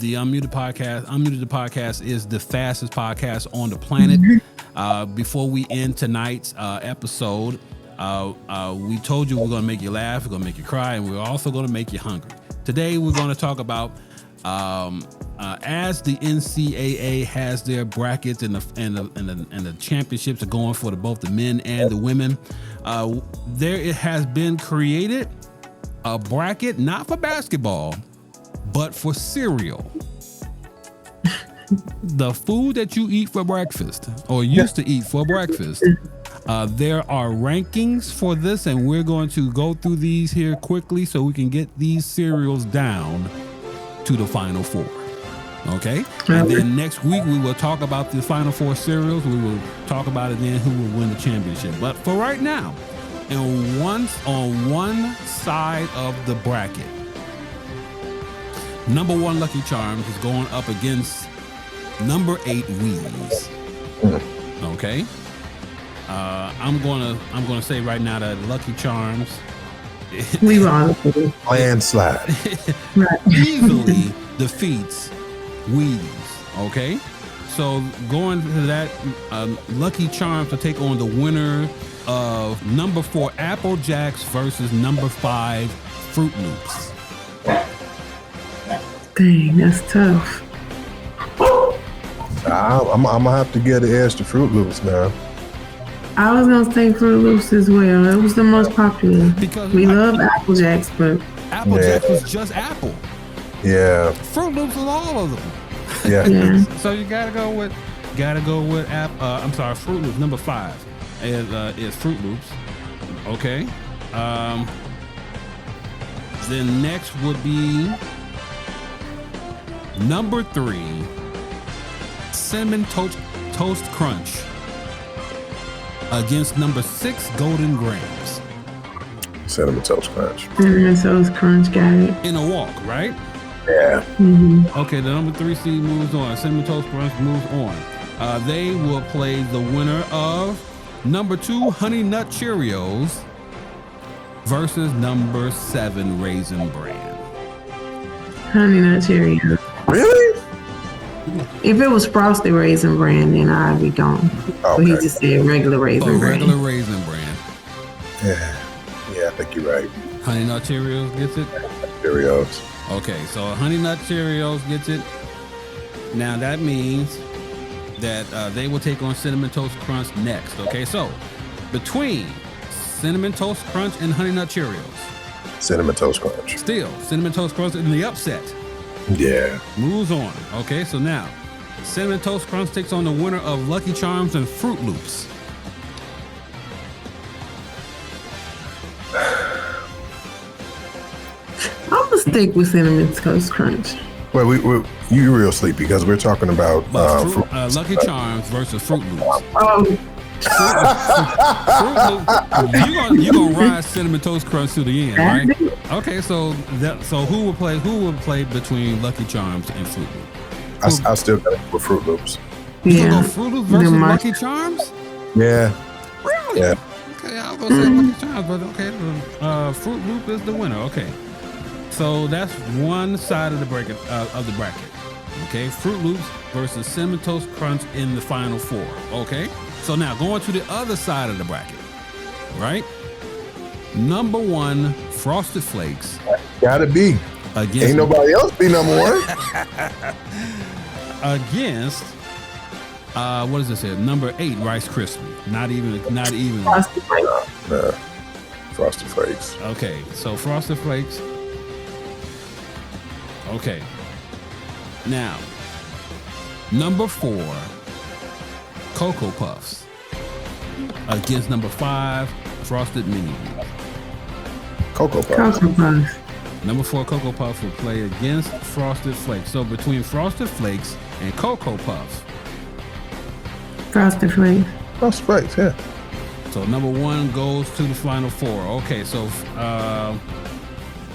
The Unmuted Podcast is the fastest podcast on the planet. Before we end tonight's episode, we told you we're going to make you laugh, we're going to make you cry, and we're also going to make you hungry. Today, we're going to talk about as the NCAA has their brackets and the championships are going for both the men and the women. It has been created a bracket, not for basketball, but for cereal. The food that you eat for breakfast, or used to eat for breakfast. There are rankings for this, and we're going to go through these here quickly so we can get these cereals down to the Final Four. Okay? And then next week we will talk about the Final Four cereals. We will talk about it then, who will win the championship. But for right now, and on one side of the bracket, number 1 Lucky Charms is going up against number 8 Wheaties. Okay? I'm gonna say right now that Lucky Charms landslide easily defeats Wheaties. Okay, so going to that, Lucky Charms to take on the winner of number 4 Apple Jacks versus number 5 Fruit Loops. Dang, that's tough. I'm gonna have to get the edge to Fruit Loops now. I was gonna say Fruit Loops as well. It was the most popular, because we love Apple Jacks, but Apple Jacks was just Apple. Yeah. Fruit Loops was all of them. Yeah. So you gotta go with Fruit Loops. Number 5 is Fruit Loops. Okay. Then next would be number 3, Cinnamon Toast Crunch against number 6 Golden Grams. Cinnamon Toast Crunch. Cinnamon Toast Crunch, got it. In a walk, right? Yeah. Okay, the number 3 seed moves on. Cinnamon Toast Crunch moves on. They will play the winner of number 2 Honey Nut Cheerios versus number 7 Raisin Bran. Honey Nut Cheerios. Really? If it was Frosted Raisin Bran, then I'd be gone. Okay. But he just said regular Raisin Bran. Regular Raisin Bran. Yeah, I think you're right. Honey Nut Cheerios gets it? Cheerios. Okay, so Honey Nut Cheerios gets it. Now that means that they will take on Cinnamon Toast Crunch next. Okay, so between Cinnamon Toast Crunch and Honey Nut Cheerios. Cinnamon Toast Crunch. Still, Cinnamon Toast Crunch in the upset. Yeah. Moves on. Okay, so now Cinnamon Toast Crunch takes on the winner of Lucky Charms and Fruit Loops. I'm gonna stick with Cinnamon Toast Crunch. Well, you real sleepy because we're talking about Lucky Charms versus Fruit Loops. Oh, Fruit Loops. You gonna ride Cinnamon Toast Crunch to the end, right? Okay, so who would play between Lucky Charms and Fruit Loops? I still got it with Fruit Loops. You gonna go Fruit Loops versus Lucky Charms? Yeah. Really? Yeah. Okay, I was gonna say Lucky Charms, but okay, Fruit Loop is the winner. Okay, so that's one side of the bracket. Okay, Fruit Loops versus Cinnamon Toast Crunch in the final four. Okay, so now going to the other side of the bracket, right? Number one, Frosted Flakes. Gotta be. Ain't nobody else be number one. Against what is this here? Number 8, Rice Krispie. Not even. Frosted Flakes. Frosted Flakes. Okay, so Frosted Flakes. Okay. Now, number 4, Cocoa Puffs against number 5, Frosted Mini Wheats. Cocoa Puffs. Cocoa Puffs. Number 4, Cocoa Puffs will play against Frosted Flakes. So between Frosted Flakes and Cocoa Puffs. Frosted Flakes. Frosted Flakes, yeah. So number 1 goes to the final 4. Okay, so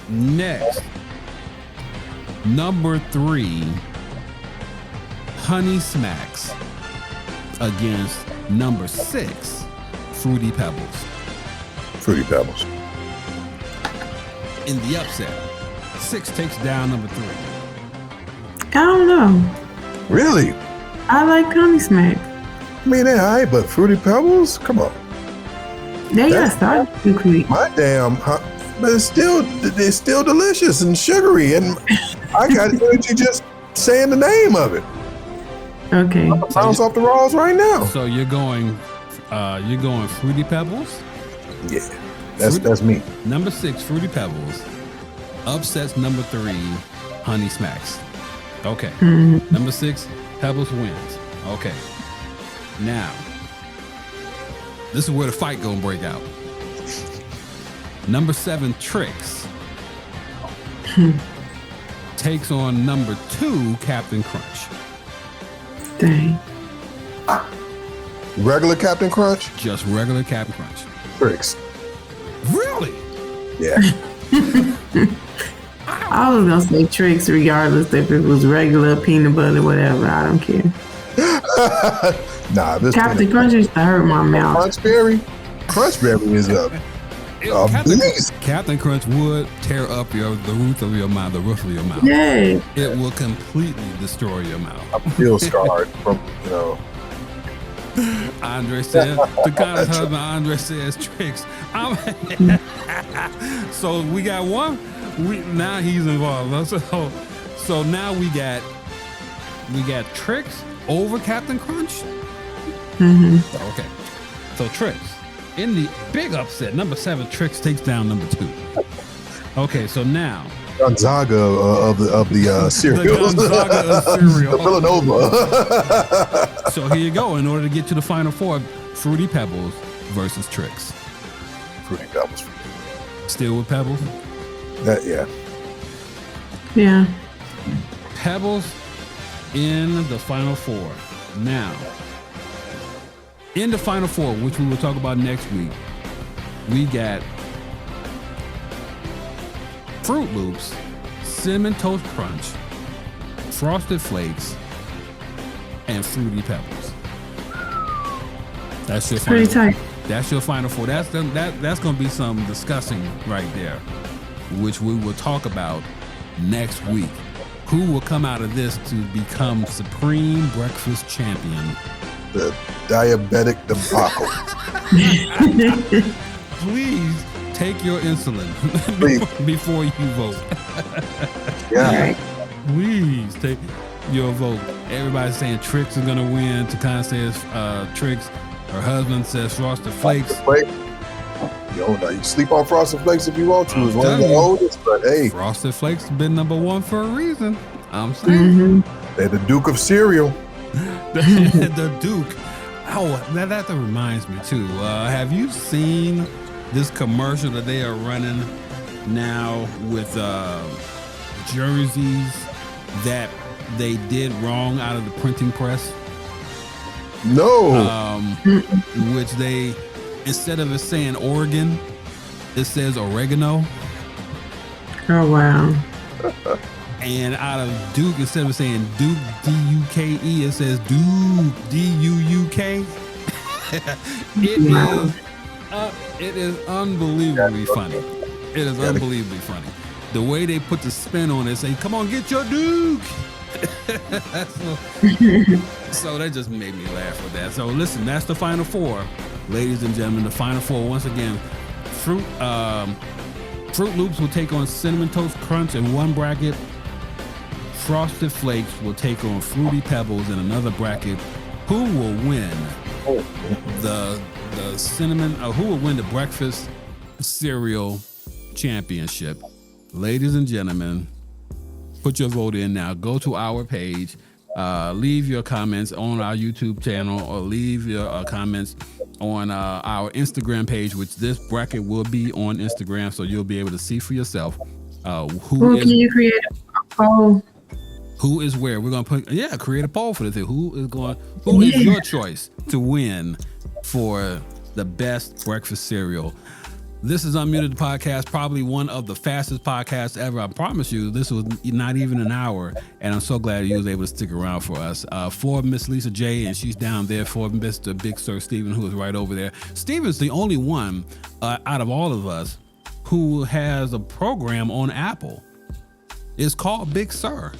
next, number 3, Honey Smacks against number 6, Fruity Pebbles. Fruity Pebbles. In the upset, 6 takes down number 3. I don't know. Really? I like Honey Smack. I mean, they're all right, but Fruity Pebbles? Come on. They got started too quick. My damn, but it's still delicious and sugary, and I got energy just saying the name of it. Okay. Bounce off the raws right now. So you're going Fruity Pebbles? Yeah, that's me. Number 6, Fruity Pebbles, upsets number 3, Honey Smacks. Okay. Mm-hmm. Number 6, Pebbles wins. Okay. Now, this is where the fight gonna break out. Number 7, Trix, takes on number 2, Captain Crunch. Dang. Regular Captain Crunch? Just regular Captain Crunch. Tricks. Really? Yeah. I was gonna say Trix regardless if it was regular peanut butter, whatever. I don't care. Nah, this Captain Crunch used to hurt my mouth. Crunchberry is a beast. Captain Crunch would tear up the roof of your mouth, Yeah. It will completely destroy your mouth. I feel scarred from, Andre says, Takana's husband Andre says Tricks. So we got one. Now he's involved. So now we got Tricks over Captain Crunch. Mm-hmm. Okay. So Tricks in the big upset. Number 7, Tricks takes down number 2. Okay, so now Gonzaga of the cereal. The Gonzaga of cereal. Villanova. So here you go. In order to get to the final 4, Fruity Pebbles versus Tricks. Fruity Pebbles. Still with Pebbles? Yeah. Yeah. Pebbles in the final 4. Now, in the final 4, which we will talk about next week, we got Fruit Loops, Cinnamon Toast Crunch, Frosted Flakes, and Fruity Pebbles. That's your Pretty final. tight. That's your final 4. That's going to be some discussing right there, which we will talk about next week. Who will come out of this to become Supreme Breakfast Champion? The diabetic debacle. Please take your insulin before you vote. Yeah. Please take your vote. Everybody's saying Trix is gonna win. Takana says Trix. Her husband says Frosted Flakes. Yo, now you sleep on Frosted Flakes if you want to. It's one of the you. oldest, but hey, Frosted Flakes has been number 1 for a reason. I'm saying. Mm-hmm. they're the Duke of cereal. the Duke. Oh, that reminds me too. Have you seen this commercial that they are running now with jerseys that they did wrong out of the printing press? No. Which they, instead of it saying Oregon, it says oregano. Oh, wow. And out of Duke, instead of saying Duke, D-U-K-E, it says Duke, D-U-U-K. It is unbelievably funny. It is unbelievably funny. The way they put the spin on it, say, come on, get your Duke. So that just made me laugh with that. So listen, that's the Final Four. Ladies and gentlemen, the Final Four, once again, Fruit Loops will take on Cinnamon Toast Crunch in one bracket. Frosted Flakes will take on Fruity Pebbles in another bracket. Who will win the cinnamon? Who will win the breakfast cereal championship? Ladies and gentlemen, put your vote in now. Go to our page. Leave your comments on our YouTube channel, or leave your comments on our Instagram page, which this bracket will be on Instagram, so you'll be able to see for yourself who can you create a poll? Who is where. We're gonna create a poll for the thing. Who is your choice to win for the best breakfast cereal? This is Unmuted the Podcast, probably one of the fastest podcasts ever. I promise you, this was not even an hour, and I'm so glad you was able to stick around for us. For Miss Lisa J, and she's down there. For Mr. Big Sir Steven, who is right over there. Steven's the only one out of all of us who has a program on Apple. It's called Big Sir.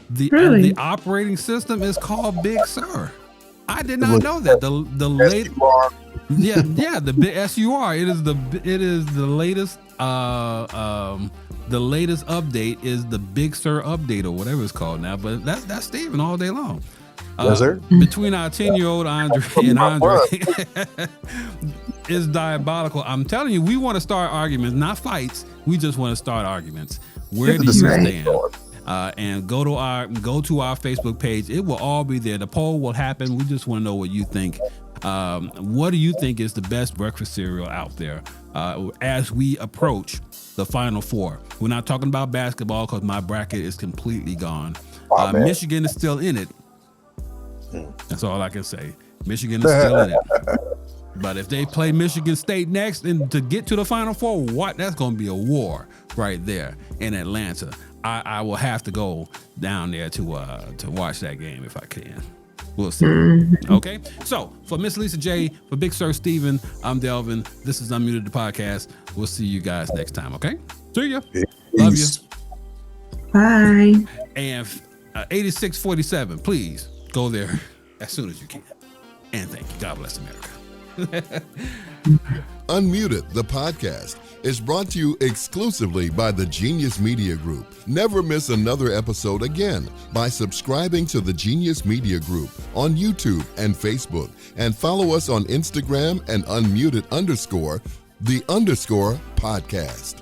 The operating system is called Big Sir. I did not know that. The latest, the big SUR. It is the latest. The latest update is the Big Sir update, or whatever it's called now. But that's Steven all day long. Yes, sir. Between our 10-year-old Andre and Andre, it's diabolical. I'm telling you, we want to start arguments, not fights. We just want to start arguments. Where do you stand? And go to our Facebook page. It will all be there. The poll will happen. We just want to know what you think. What do you think is the best breakfast cereal out there as we approach the Final Four? We're not talking about basketball because my bracket is completely gone. Michigan is still in it. That's all I can say. Michigan is still in it. But if they play Michigan State next and to get to the Final Four, that's going to be a war right there in Atlanta. I will have to go down there to watch that game if I can. We'll see. Okay. So for Miss Lisa J, for Big Sir Steven, I'm Delvin. This is Unmuted the Podcast. We'll see you guys next time. Okay. See ya. Peace. Love you. Bye. And 8647, please go there as soon as you can. And thank you. God bless America. Unmuted, the podcast, is brought to you exclusively by the Genius Media Group. Never miss another episode again by subscribing to the Genius Media Group on YouTube and Facebook, and follow us on Instagram and Unmuted_the_podcast.